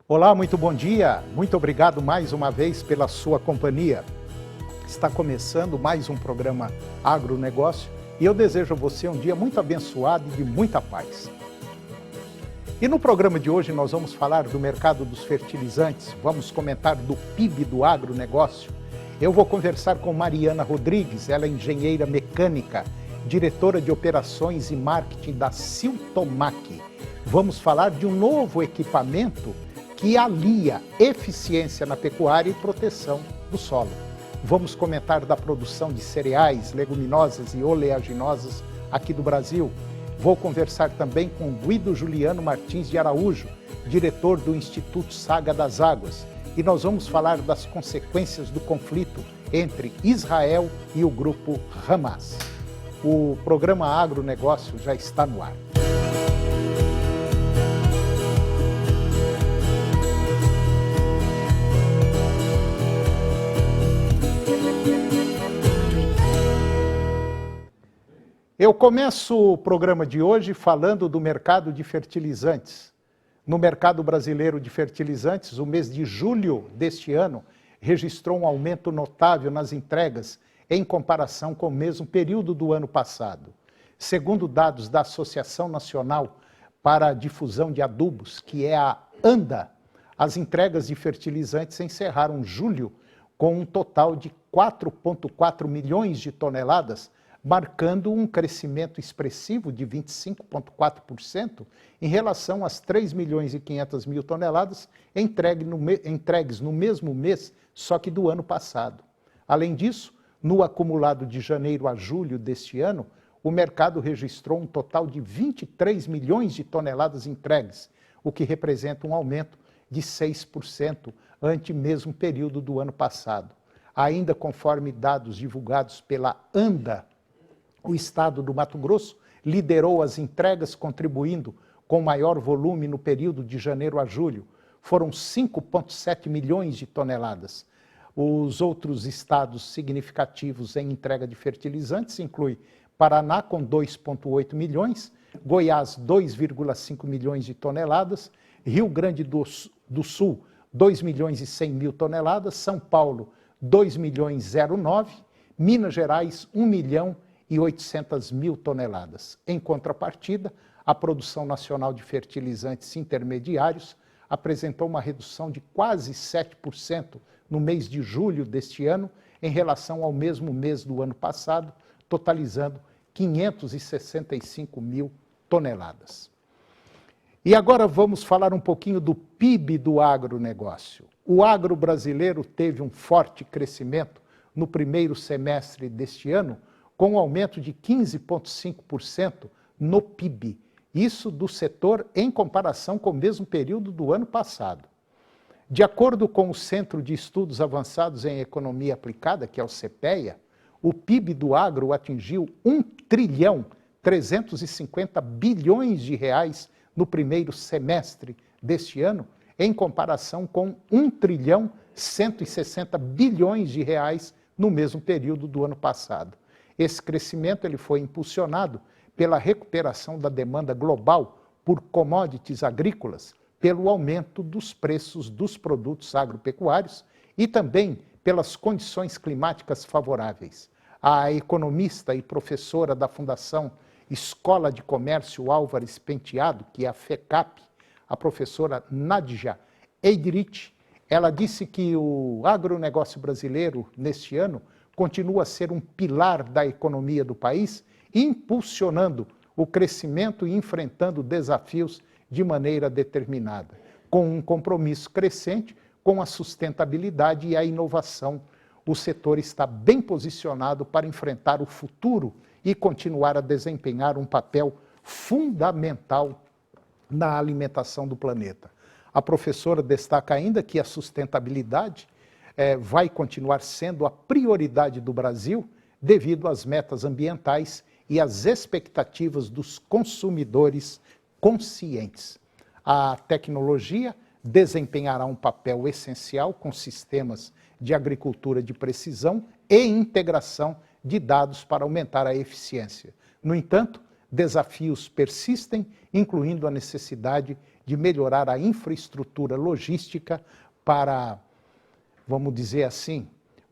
Olá, muito bom dia. Muito obrigado mais uma vez pela sua companhia. Está começando mais um programa Agronegócio e eu desejo a você um dia muito abençoado e de muita paz. E no programa de hoje nós vamos falar do mercado dos fertilizantes, vamos comentar do PIB do agronegócio. Eu vou conversar com Mariana Rodrigues, ela é engenheira mecânica, diretora de operações e marketing da Siltomac. Vamos falar de um novo equipamento que alia eficiência na pecuária e proteção do solo. Vamos comentar da produção de cereais, leguminosas e oleaginosas aqui do Brasil. Vou conversar também com Guido Juliano Martins de Araújo, diretor do Instituto Saga das Águas. E nós vamos falar das consequências do conflito entre Israel e o grupo Hamas. O programa Agronegócio já está no ar. Eu começo o programa de hoje falando do mercado de fertilizantes. No mercado brasileiro de fertilizantes, o mês de julho deste ano registrou um aumento notável nas entregas em comparação com o mesmo período do ano passado. Segundo dados da Associação Nacional para a Difusão de Adubos, que é a ANDA, as entregas de fertilizantes encerraram julho com um total de 4,4 milhões de toneladas, marcando um crescimento expressivo de 25,4% em relação às 3 milhões e 500 mil toneladas entregues no mesmo mês, só que do ano passado. Além disso, no acumulado de janeiro a julho deste ano, o mercado registrou um total de 23 milhões de toneladas entregues, o que representa um aumento de 6% ante o mesmo período do ano passado. Ainda conforme dados divulgados pela ANDA, o estado do Mato Grosso liderou as entregas, contribuindo com maior volume no período de janeiro a julho. Foram 5,7 milhões de toneladas. Os outros estados significativos em entrega de fertilizantes incluem Paraná, com 2,8 milhões, Goiás, 2,5 milhões de toneladas, Rio Grande do Sul, 2 milhões e 100 mil toneladas, São Paulo, 2 milhões e 09, Minas Gerais, 1 milhão e 800 mil toneladas. Em contrapartida, a produção nacional de fertilizantes intermediários apresentou uma redução de quase 7% no mês de julho deste ano, em relação ao mesmo mês do ano passado, totalizando 565 mil toneladas. E agora vamos falar um pouquinho do PIB do agronegócio. O agro brasileiro teve um forte crescimento no primeiro semestre deste ano, com um aumento de 15,5% no PIB, isso do setor em comparação com o mesmo período do ano passado. De acordo com o Centro de Estudos Avançados em Economia Aplicada, que é o CEPEA, o PIB do agro atingiu 1 trilhão 350 bilhões de reais no primeiro semestre deste ano, em comparação com 1 trilhão 160 bilhões de reais no mesmo período do ano passado. Esse crescimento ele foi impulsionado pela recuperação da demanda global por commodities agrícolas, pelo aumento dos preços dos produtos agropecuários e também pelas condições climáticas favoráveis. A economista e professora da Fundação Escola de Comércio Álvares Penteado, que é a FECAP, a professora Nadja Eidrich, ela disse que o agronegócio brasileiro, neste ano, continua a ser um pilar da economia do país, impulsionando o crescimento e enfrentando desafios de maneira determinada, com um compromisso crescente com a sustentabilidade e a inovação. O setor está bem posicionado para enfrentar o futuro e continuar a desempenhar um papel fundamental na alimentação do planeta. A professora destaca ainda que a sustentabilidade vai continuar sendo a prioridade do Brasil devido às metas ambientais e às expectativas dos consumidores conscientes. A tecnologia desempenhará um papel essencial com sistemas de agricultura de precisão e integração de dados para aumentar a eficiência. No entanto, desafios persistem, incluindo a necessidade de melhorar a infraestrutura logística para, vamos dizer assim,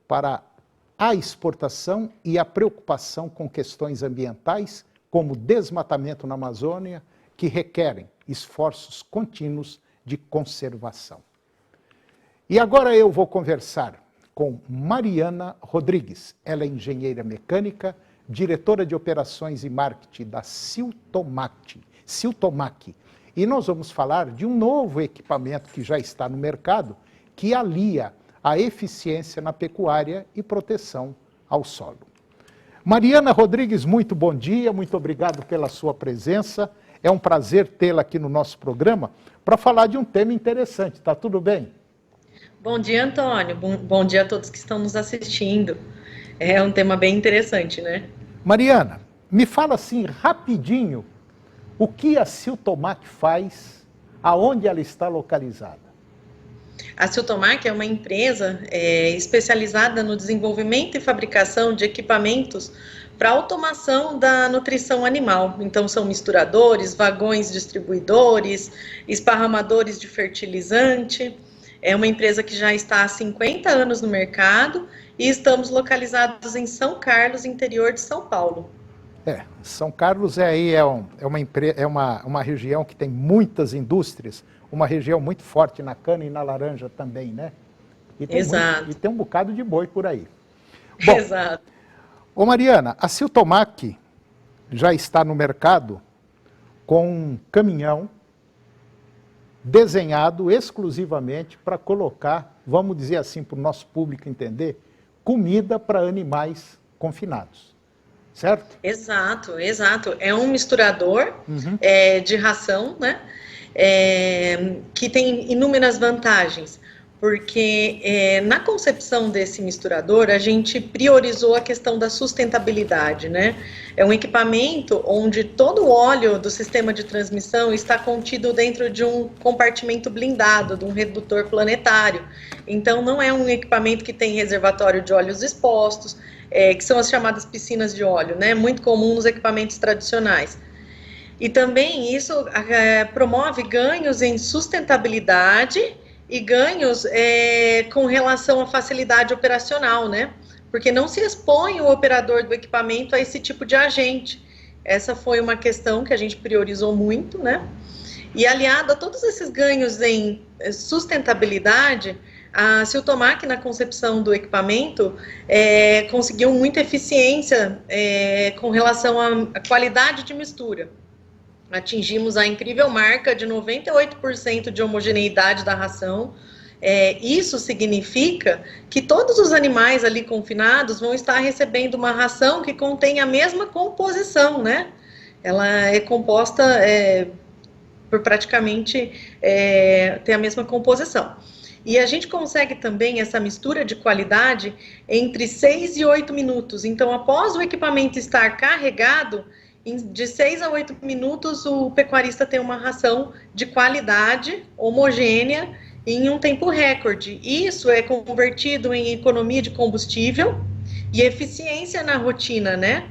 para a exportação e a preocupação com questões ambientais, como desmatamento na Amazônia, que requerem esforços contínuos de conservação. E agora eu vou conversar com Mariana Rodrigues. Ela é engenheira mecânica, diretora de operações e marketing da Siltomac. E nós vamos falar de um novo equipamento que já está no mercado, que alia a eficiência na pecuária e proteção ao solo. Mariana Rodrigues, muito bom dia, muito obrigado pela sua presença. É um prazer tê-la aqui no nosso programa para falar de um tema interessante. Tá tudo bem? Bom dia, Antônio. Bom dia a todos que estão nos assistindo. É um tema bem interessante, né? Mariana, me fala assim rapidinho o que a Siltomac faz, aonde ela está localizada. A Siltomac é uma empresa especializada no desenvolvimento e fabricação de equipamentos para automação da nutrição animal. Então, são misturadores, vagões distribuidores, esparramadores de fertilizante. É uma empresa que já está há 50 anos no mercado e estamos localizados em São Carlos, interior de São Paulo. São Carlos uma região que tem muitas indústrias, uma região muito forte na cana e na laranja também, né? Exato. E tem um bocado de boi por aí. Bom, exato. Ô Mariana, a Siltomac já está no mercado com um caminhão desenhado exclusivamente para colocar, vamos dizer assim, para o nosso público entender, comida para animais confinados. Certo? Exato. É um misturador de ração, né? Que tem inúmeras vantagens, porque na concepção desse misturador a gente priorizou a questão da sustentabilidade, né? É um equipamento onde todo o óleo do sistema de transmissão está contido dentro de um compartimento blindado, de um redutor planetário. Então não é um equipamento que tem reservatório de óleos expostos, que são as chamadas piscinas de óleo, né? Muito comum nos equipamentos tradicionais. E também isso promove ganhos em sustentabilidade e ganhos com relação à facilidade operacional, né? Porque não se expõe o operador do equipamento a esse tipo de agente. Essa foi uma questão que a gente priorizou muito, né? E aliado a todos esses ganhos em sustentabilidade, a Siltomac, na concepção do equipamento, conseguiu muita eficiência com relação à qualidade de mistura. Atingimos a incrível marca de 98% de homogeneidade da ração. Isso significa que todos os animais ali confinados vão estar recebendo uma ração que contém a mesma composição, né? Ela é composta por praticamente ter a mesma composição. E a gente consegue também essa mistura de qualidade entre 6 e 8 minutos. Então, após o equipamento estar carregado, de 6 a 8 minutos, o pecuarista tem uma ração de qualidade, homogênea, em um tempo recorde. Isso é convertido em economia de combustível e eficiência na rotina, né?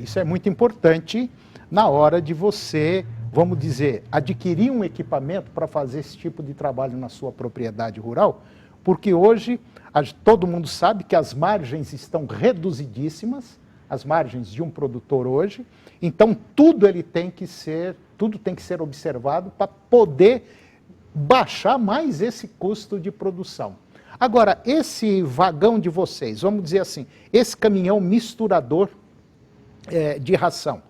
Isso é muito importante na hora de você, vamos dizer, adquirir um equipamento para fazer esse tipo de trabalho na sua propriedade rural, porque hoje todo mundo sabe que as margens estão reduzidíssimas, as margens de um produtor hoje, então tudo tem que ser observado para poder baixar mais esse custo de produção. Agora, esse vagão de vocês, vamos dizer assim, esse caminhão misturador de ração,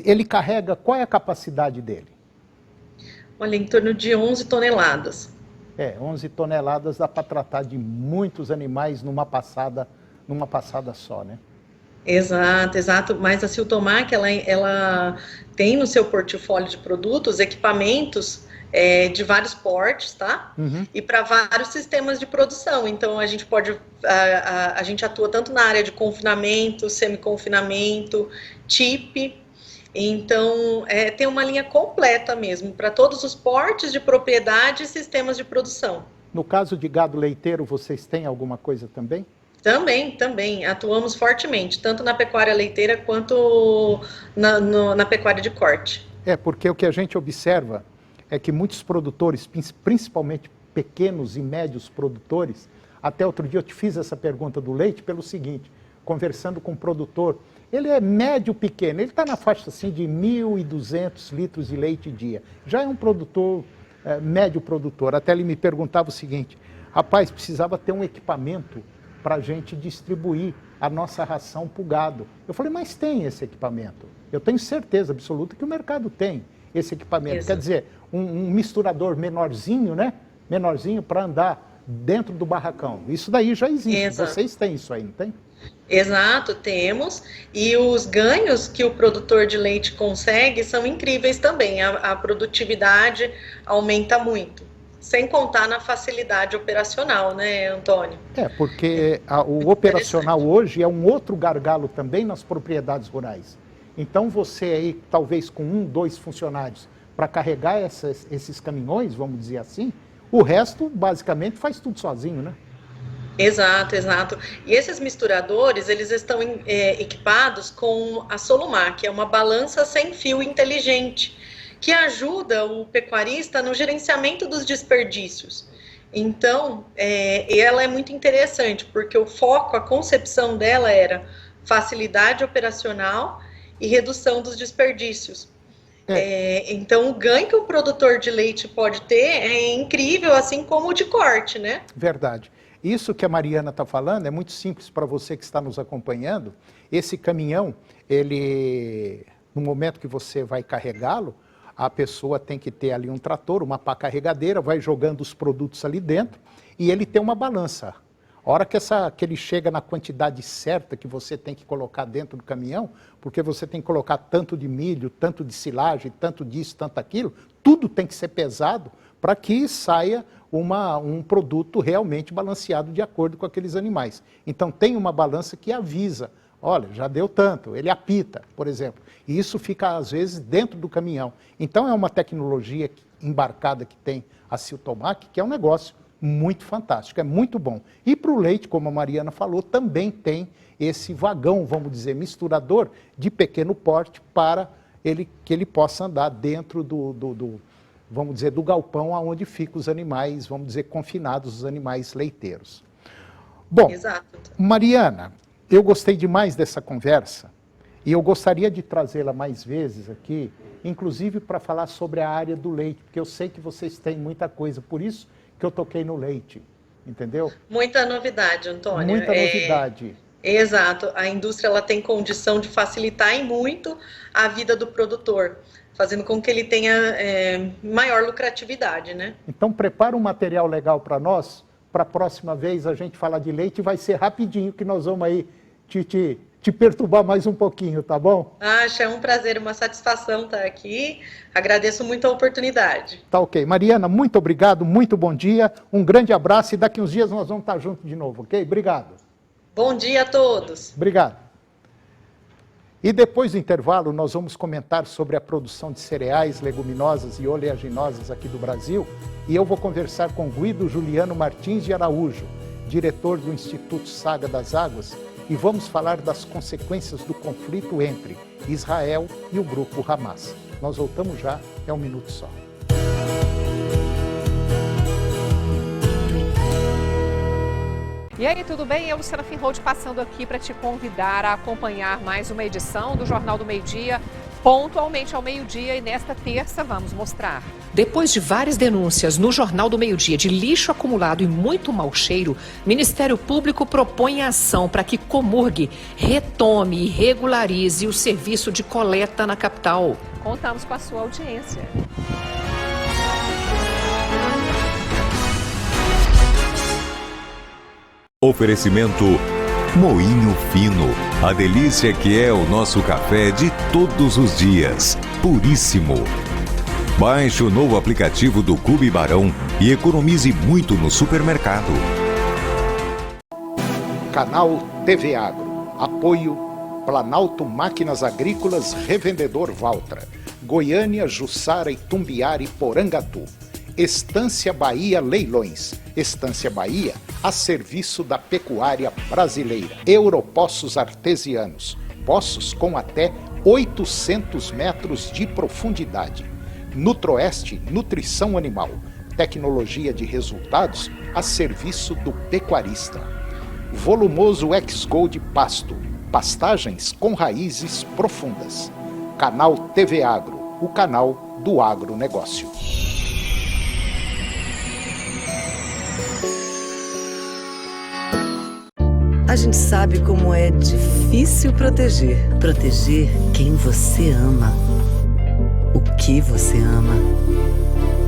ele carrega, qual é a capacidade dele? Olha, em torno de 11 toneladas. 11 toneladas dá para tratar de muitos animais numa passada só, né? Exato. Mas a Siltomac, ela tem no seu portfólio de produtos equipamentos de vários portes, tá? E para vários sistemas de produção. Então, a gente atua tanto na área de confinamento, semi-confinamento, TIP. Então, tem uma linha completa mesmo, para todos os portes de propriedade e sistemas de produção. No caso de gado leiteiro, vocês têm alguma coisa também? Também. Atuamos fortemente, tanto na pecuária leiteira quanto na pecuária de corte. Porque o que a gente observa é que muitos produtores, principalmente pequenos e médios produtores, até outro dia eu te fiz essa pergunta do leite pelo seguinte, conversando com um produtor, ele é médio pequeno, ele está na faixa assim de 1.200 litros de leite dia, já é um produtor, médio produtor, até ele me perguntava o seguinte, rapaz, precisava ter um equipamento para a gente distribuir a nossa ração para o gado. Eu falei, mas tem esse equipamento, eu tenho certeza absoluta que o mercado tem esse equipamento, quer dizer, um misturador menorzinho, né? Menorzinho para andar dentro do barracão. Isso daí já existe. Exato. Vocês têm isso aí, não tem? Exato, temos. E os ganhos que o produtor de leite consegue são incríveis também. A produtividade aumenta muito. Sem contar na facilidade operacional, né, Antônio? Porque o operacional hoje é um outro gargalo também nas propriedades rurais. Então você aí, talvez com 1, 2 funcionários para carregar esses caminhões, vamos dizer assim, o resto, basicamente, faz tudo sozinho, né? Exato. E esses misturadores, eles estão equipados com a Solumar, que é uma balança sem fio inteligente, que ajuda o pecuarista no gerenciamento dos desperdícios. Então, ela é muito interessante, porque o foco, a concepção dela era facilidade operacional e redução dos desperdícios. Então, o ganho que o produtor de leite pode ter é incrível, assim como o de corte, né? Verdade. Isso que a Mariana está falando é muito simples para você que está nos acompanhando. Esse caminhão, no momento que você vai carregá-lo, a pessoa tem que ter ali um trator, uma pá carregadeira, vai jogando os produtos ali dentro e ele tem uma balança. A hora que ele chega na quantidade certa que você tem que colocar dentro do caminhão, porque você tem que colocar tanto de milho, tanto de silagem, tanto disso, tanto aquilo, tudo tem que ser pesado para que saia um produto realmente balanceado de acordo com aqueles animais. Então tem uma balança que avisa, olha, já deu tanto, ele apita, por exemplo. E isso fica, às vezes, dentro do caminhão. Então é uma tecnologia embarcada que tem a Siltomac, que é um negócio muito fantástico, é muito bom. E para o leite, como a Mariana falou, também tem esse vagão, vamos dizer, misturador de pequeno porte para que ele possa andar dentro vamos dizer, do galpão onde ficam os animais, vamos dizer, confinados, os animais leiteiros. Bom, Exato. Mariana, eu gostei demais dessa conversa e eu gostaria de trazê-la mais vezes aqui, inclusive para falar sobre a área do leite, porque eu sei que vocês têm muita coisa, por isso que eu toquei no leite, entendeu? Muita novidade, Antônio. Muita novidade. Exato. A indústria ela tem condição de facilitar e muito a vida do produtor, fazendo com que ele tenha maior lucratividade, né? Então prepara um material legal para nós, para a próxima vez a gente falar de leite, vai ser rapidinho que nós vamos aí te perturbar mais um pouquinho, tá bom? Acho, é um prazer, uma satisfação estar aqui. Agradeço muito a oportunidade. Tá ok. Mariana, muito obrigado, muito bom dia, um grande abraço e daqui uns dias nós vamos estar juntos de novo, ok? Obrigado. Bom dia a todos. Obrigado. E depois do intervalo nós vamos comentar sobre a produção de cereais, leguminosas e oleaginosas aqui do Brasil e eu vou conversar com Guido Juliano Martins de Araújo, diretor do Instituto Saga das Águas, e vamos falar das consequências do conflito entre Israel e o grupo Hamas. Nós voltamos já, é um minuto só. E aí, tudo bem? Eu, Luciana Finrold, passando aqui para te convidar a acompanhar mais uma edição do Jornal do Meio-Dia, pontualmente ao meio-dia, e nesta terça vamos mostrar. Depois de várias denúncias no Jornal do Meio-Dia de lixo acumulado e muito mau cheiro, o Ministério Público propõe ação para que Comurg retome e regularize o serviço de coleta na capital. Contamos com a sua audiência. Oferecimento Moinho Fino, a delícia que é o nosso café de todos os dias, puríssimo. Baixe o novo aplicativo do Clube Barão e economize muito no supermercado. Canal TV Agro, apoio Planalto Máquinas Agrícolas, Revendedor Valtra, Goiânia, Jussara, Itumbiara e Porangatu. Estância Bahia Leilões. Estância Bahia, a serviço da pecuária brasileira. Europoços Artesianos. Poços com até 800 metros de profundidade. Nutroeste Nutrição Animal, tecnologia de resultados a serviço do pecuarista. Volumoso X-Gold Pasto, pastagens com raízes profundas. Canal TV Agro, o canal do agronegócio. A gente sabe como é difícil proteger quem você ama, o que você ama.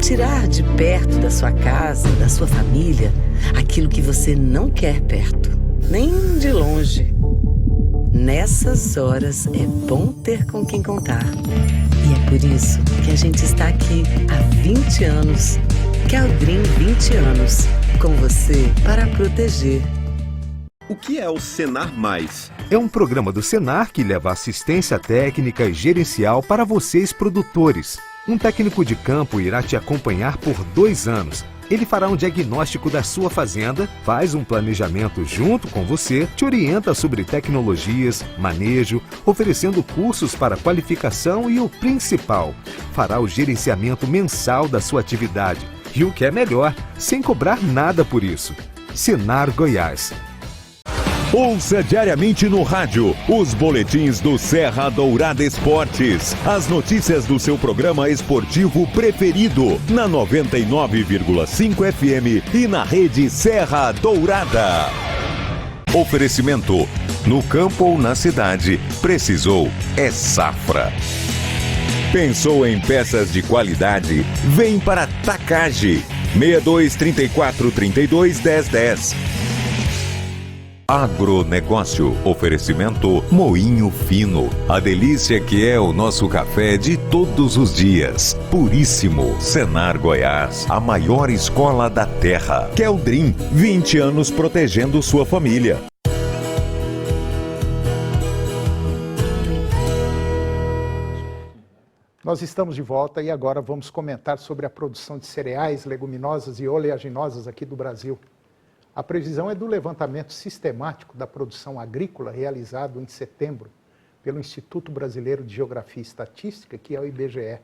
Tirar de perto da sua casa, da sua família, aquilo que você não quer perto, nem de longe. Nessas horas é bom ter com quem contar. E é por isso que a gente está aqui há 20 anos. Keldrim 20 anos, com você para proteger. O que é o Senar Mais? É um programa do Senar que leva assistência técnica e gerencial para vocês produtores. Um técnico de campo irá te acompanhar por 2 anos. Ele fará um diagnóstico da sua fazenda, faz um planejamento junto com você, te orienta sobre tecnologias, manejo, oferecendo cursos para qualificação e o principal, fará o gerenciamento mensal da sua atividade. E o que é melhor, sem cobrar nada por isso. Senar Goiás. Ouça diariamente no rádio os boletins do Serra Dourada Esportes. As notícias do seu programa esportivo preferido na 99,5 FM e na rede Serra Dourada. Oferecimento: no campo ou na cidade, precisou é Safra. Pensou em peças de qualidade? Vem para Takagi. 62 34 32 1010. Agronegócio. Oferecimento Moinho Fino. A delícia que é o nosso café de todos os dias. Puríssimo. Senar Goiás. A maior escola da terra. Keldrim. 20 anos protegendo sua família. Nós estamos de volta e agora vamos comentar sobre a produção de cereais, leguminosas e oleaginosas aqui do Brasil. A previsão é do levantamento sistemático da produção agrícola realizado em setembro pelo Instituto Brasileiro de Geografia e Estatística, que é o IBGE,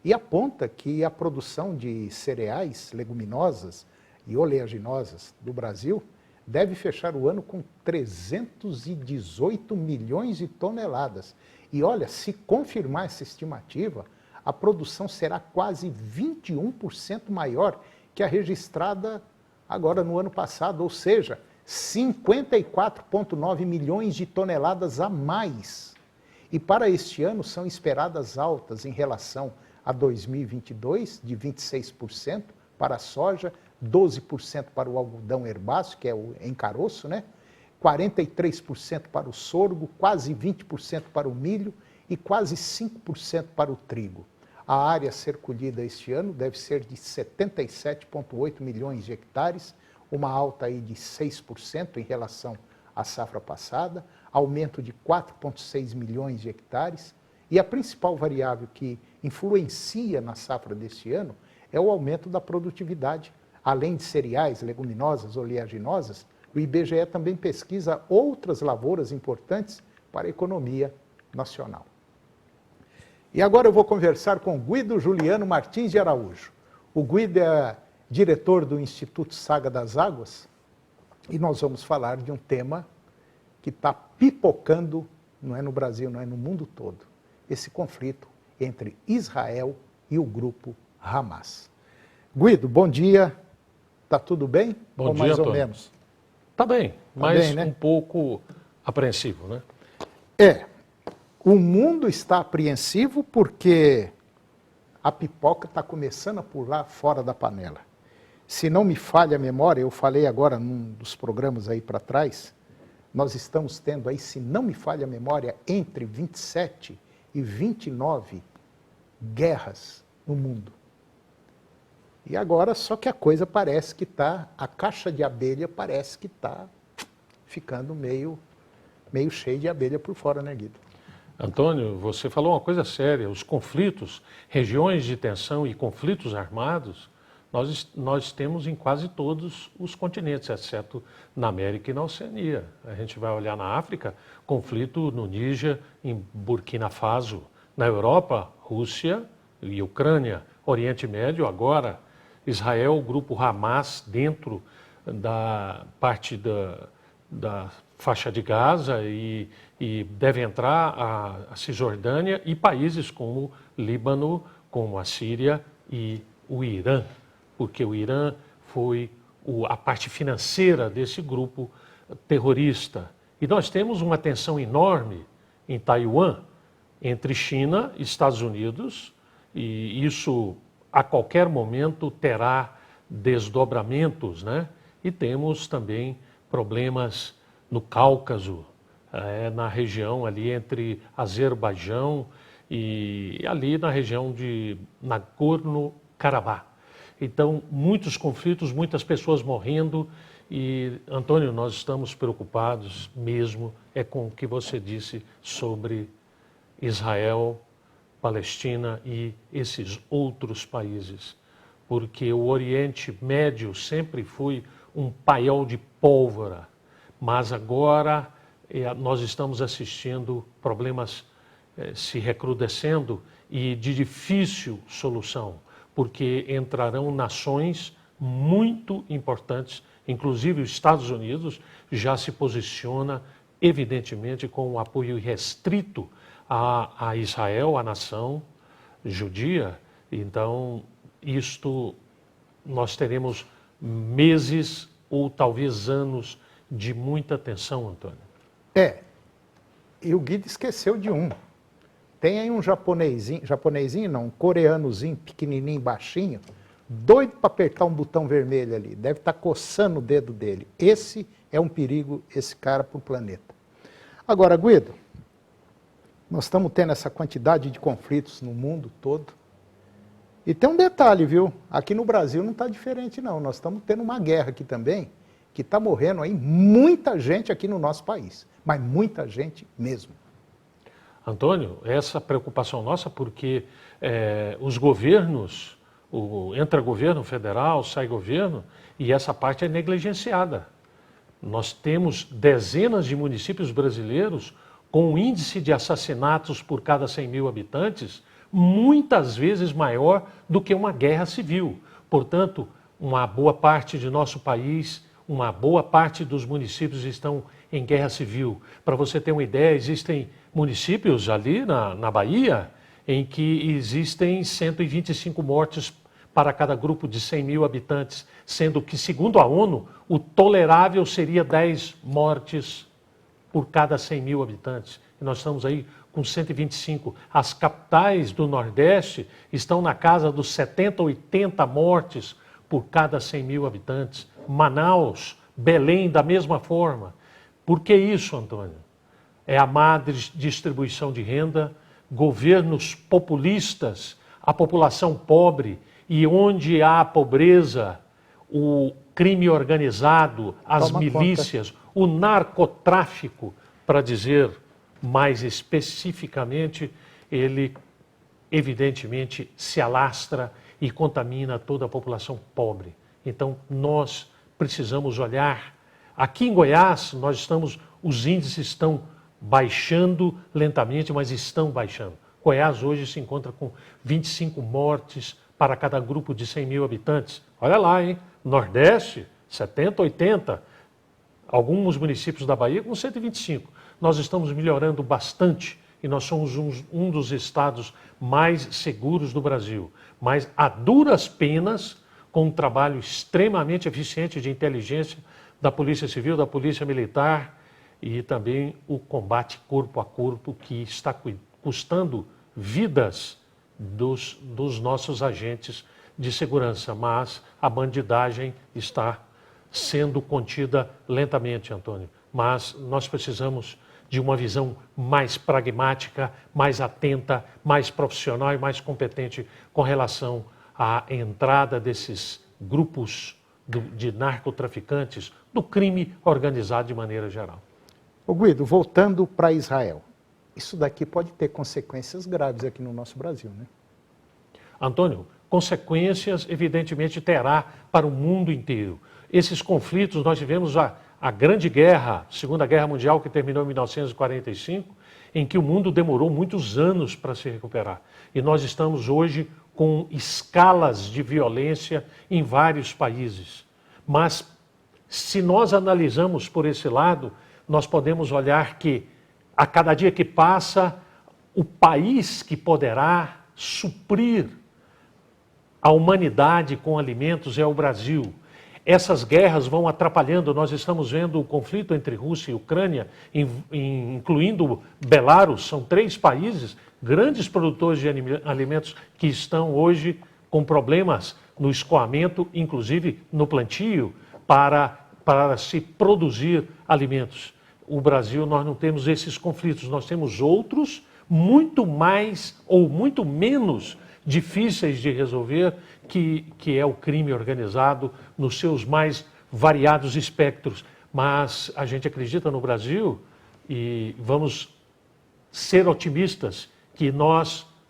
e aponta que a produção de cereais, leguminosas e oleaginosas do Brasil deve fechar o ano com 318 milhões de toneladas. E olha, se confirmar essa estimativa, a produção será quase 21% maior que a registrada agora no ano passado, ou seja, 54,9 milhões de toneladas a mais. E para este ano são esperadas altas em relação a 2022, de 26% para a soja, 12% para o algodão herbáceo, que é o em caroço, né? 43% para o sorgo, quase 20% para o milho e quase 5% para o trigo. A área a ser colhida este ano deve ser de 77,8 milhões de hectares, uma alta aí de 6% em relação à safra passada, aumento de 4,6 milhões de hectares, e a principal variável que influencia na safra deste ano é o aumento da produtividade. Além de cereais, leguminosas, oleaginosas, o IBGE também pesquisa outras lavouras importantes para a economia nacional. E agora eu vou conversar com Guido Juliano Martins de Araújo. O Guido é diretor do Instituto Saga das Águas e nós vamos falar de um tema que está pipocando, não é no Brasil, não é no mundo todo, esse conflito entre Israel e o grupo Hamas. Guido, bom dia. Está tudo bem? Bom ou dia, mais ou Antônio. menos? Está bem, mas bem, né? Um pouco apreensivo, né? O mundo está apreensivo porque a pipoca está começando a pular fora da panela. Se não me falha a memória, eu falei agora num dos programas aí para trás, nós estamos tendo aí, se não me falha a memória, entre 27 e 29 guerras no mundo. E agora, só que a coisa parece que está, a caixa de abelha parece que está ficando meio cheia de abelha por fora, né, Guido? Antônio, você falou uma coisa séria, os conflitos, regiões de tensão e conflitos armados nós temos em quase todos os continentes, exceto na América e na Oceania. A gente vai olhar na África, conflito no Níger, em Burkina Faso. Na Europa, Rússia e Ucrânia. Oriente Médio, agora Israel, o grupo Hamas dentro da parte da faixa de Gaza e deve entrar a Cisjordânia e países como Líbano, como a Síria e o Irã, porque o Irã foi a parte financeira desse grupo terrorista. E nós temos uma tensão enorme em Taiwan entre China e Estados Unidos, e isso a qualquer momento terá desdobramentos, né? E temos também problemas no Cáucaso, na região ali entre Azerbaijão e ali na região de Nagorno-Karabakh. Então, muitos conflitos, muitas pessoas morrendo e, Antônio, nós estamos preocupados mesmo com o que você disse sobre Israel, Palestina e esses outros países, porque o Oriente Médio sempre foi um paiol de pólvora, mas agora nós estamos assistindo problemas se recrudescendo e de difícil solução, porque entrarão nações muito importantes, inclusive os Estados Unidos já se posiciona evidentemente com um apoio restrito a Israel, a nação judia. Então, nós teremos meses ou talvez anos de muita tensão, Antônio. E o Guido esqueceu de um. Tem aí um japonesinho não, um coreanozinho, pequenininho, baixinho, doido para apertar um botão vermelho ali. Deve estar coçando o dedo dele. Esse é um perigo, esse cara, para o planeta. Agora, Guido, nós estamos tendo essa quantidade de conflitos no mundo todo. E tem um detalhe, viu? Aqui no Brasil não está diferente, não. Nós estamos tendo uma guerra aqui também, que está morrendo aí muita gente aqui no nosso país. Mas muita gente mesmo. Antônio, essa preocupação nossa, porque os governos, entra governo federal, sai governo, e essa parte é negligenciada. Nós temos dezenas de municípios brasileiros com um índice de assassinatos por cada 100 mil habitantes muitas vezes maior do que uma guerra civil. Portanto, uma boa parte de nosso país, uma boa parte dos municípios estão em guerra civil. Para você ter uma ideia, existem municípios ali na Bahia em que existem 125 mortes para cada grupo de 100 mil habitantes, sendo que, segundo a ONU, o tolerável seria 10 mortes por cada 100 mil habitantes. E nós estamos aí com 125. As capitais do Nordeste estão na casa dos 70, 80 mortes por cada 100 mil habitantes. Manaus, Belém, da mesma forma. Por que isso, Antônio? É a má distribuição de renda, governos populistas, a população pobre, e onde há pobreza, o crime organizado, as milícias, o narcotráfico, para dizer mais especificamente, ele evidentemente se alastra e contamina toda a população pobre. Então, nós precisamos olhar. Aqui em Goiás, os índices estão baixando lentamente, mas estão baixando. Goiás hoje se encontra com 25 mortes para cada grupo de 100 mil habitantes. Olha lá, hein? Nordeste, 70, 80. Alguns municípios da Bahia com 125. Nós estamos melhorando bastante e nós somos um dos estados mais seguros do Brasil. Mas a duras penas, com um trabalho extremamente eficiente de inteligência da Polícia Civil, da Polícia Militar e também o combate corpo a corpo que está custando vidas dos nossos agentes de segurança. Mas a bandidagem está sendo contida lentamente, Antônio. Mas nós precisamos de uma visão mais pragmática, mais atenta, mais profissional e mais competente com relação à entrada desses grupos de narcotraficantes, do crime organizado de maneira geral. Ô Guido, voltando para Israel, isso daqui pode ter consequências graves aqui no nosso Brasil, né? Antônio, consequências, evidentemente, terá para o mundo inteiro. Esses conflitos, nós tivemos a Grande Guerra, Segunda Guerra Mundial, que terminou em 1945, em que o mundo demorou muitos anos para se recuperar. E nós estamos hoje com escalas de violência em vários países. Mas, se nós analisamos por esse lado, nós podemos olhar que, a cada dia que passa, o país que poderá suprir a humanidade com alimentos é o Brasil. Essas guerras vão atrapalhando, nós estamos vendo o conflito entre Rússia e Ucrânia, incluindo Belarus, são 3 países, grandes produtores de alimentos que estão hoje com problemas no escoamento, inclusive no plantio, para se produzir alimentos. O Brasil, nós não temos esses conflitos, nós temos outros muito mais ou muito menos difíceis de resolver, que é o crime organizado nos seus mais variados espectros. Mas a gente acredita no Brasil e vamos ser otimistas que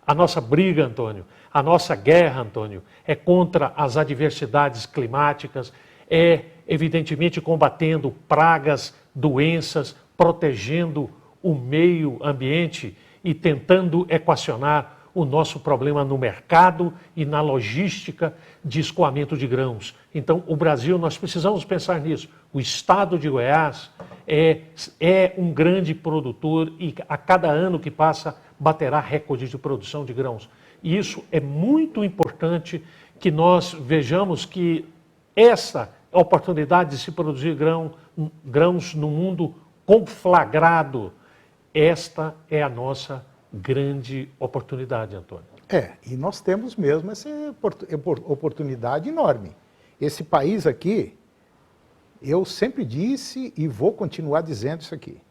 a nossa briga, Antônio, a nossa guerra, Antônio, é contra as adversidades climáticas, é evidentemente combatendo pragas, doenças, protegendo o meio ambiente e tentando equacionar o nosso problema no mercado e na logística de escoamento de grãos. Então, o Brasil, nós precisamos pensar nisso. O estado de Goiás é um grande produtor e a cada ano que passa baterá recorde de produção de grãos. E isso é muito importante que nós vejamos que essa oportunidade de se produzir grãos no mundo conflagrado, esta é a nossa grande oportunidade, Antônio. E nós temos mesmo essa oportunidade enorme. Esse país aqui, eu sempre disse e vou continuar dizendo isso aqui.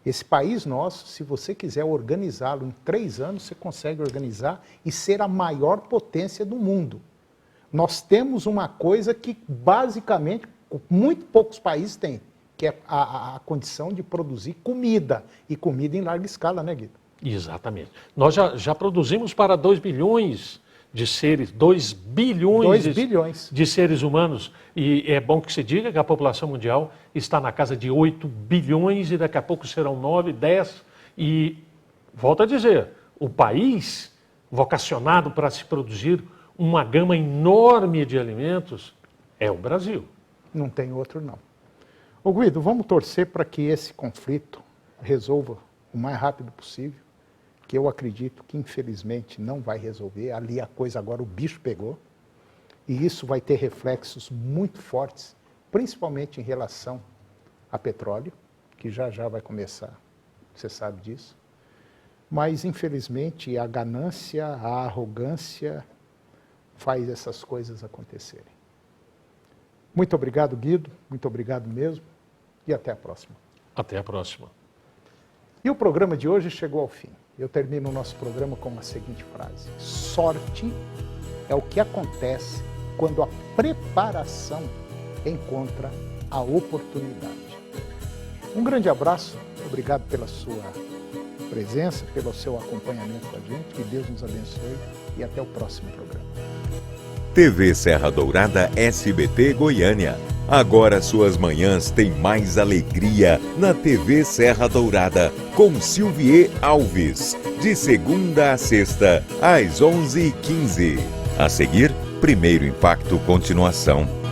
Esse país nosso, se você quiser organizá-lo em 3 anos, você consegue organizar e ser a maior potência do mundo. Nós temos uma coisa que basicamente muito poucos países têm, que é a condição de produzir comida, e comida em larga escala, né, Guido? Exatamente. Nós já produzimos para 2 bilhões de seres, 2 bilhões de seres humanos. E é bom que se diga que a população mundial está na casa de 8 bilhões e daqui a pouco serão 9, 10. E, volto a dizer, o país vocacionado para se produzir uma gama enorme de alimentos é o Brasil. Não tem outro, não. Ô Guido, vamos torcer para que esse conflito resolva o mais rápido possível, que eu acredito que infelizmente não vai resolver. Ali a coisa agora, o bicho pegou, e isso vai ter reflexos muito fortes, principalmente em relação a petróleo, que já vai começar, você sabe disso. Mas infelizmente a ganância, a arrogância faz essas coisas acontecerem. Muito obrigado, Guido, muito obrigado mesmo, e até a próxima. Até a próxima. E o programa de hoje chegou ao fim. Eu termino o nosso programa com a seguinte frase: sorte é o que acontece quando a preparação encontra a oportunidade. Um grande abraço, obrigado pela sua presença, pelo seu acompanhamento com a gente, que Deus nos abençoe e até o próximo programa. TV Serra Dourada SBT Goiânia. Agora suas manhãs têm mais alegria na TV Serra Dourada com Silvier Alves, de segunda a sexta, às 11h15. A seguir, Primeiro Impacto Continuação.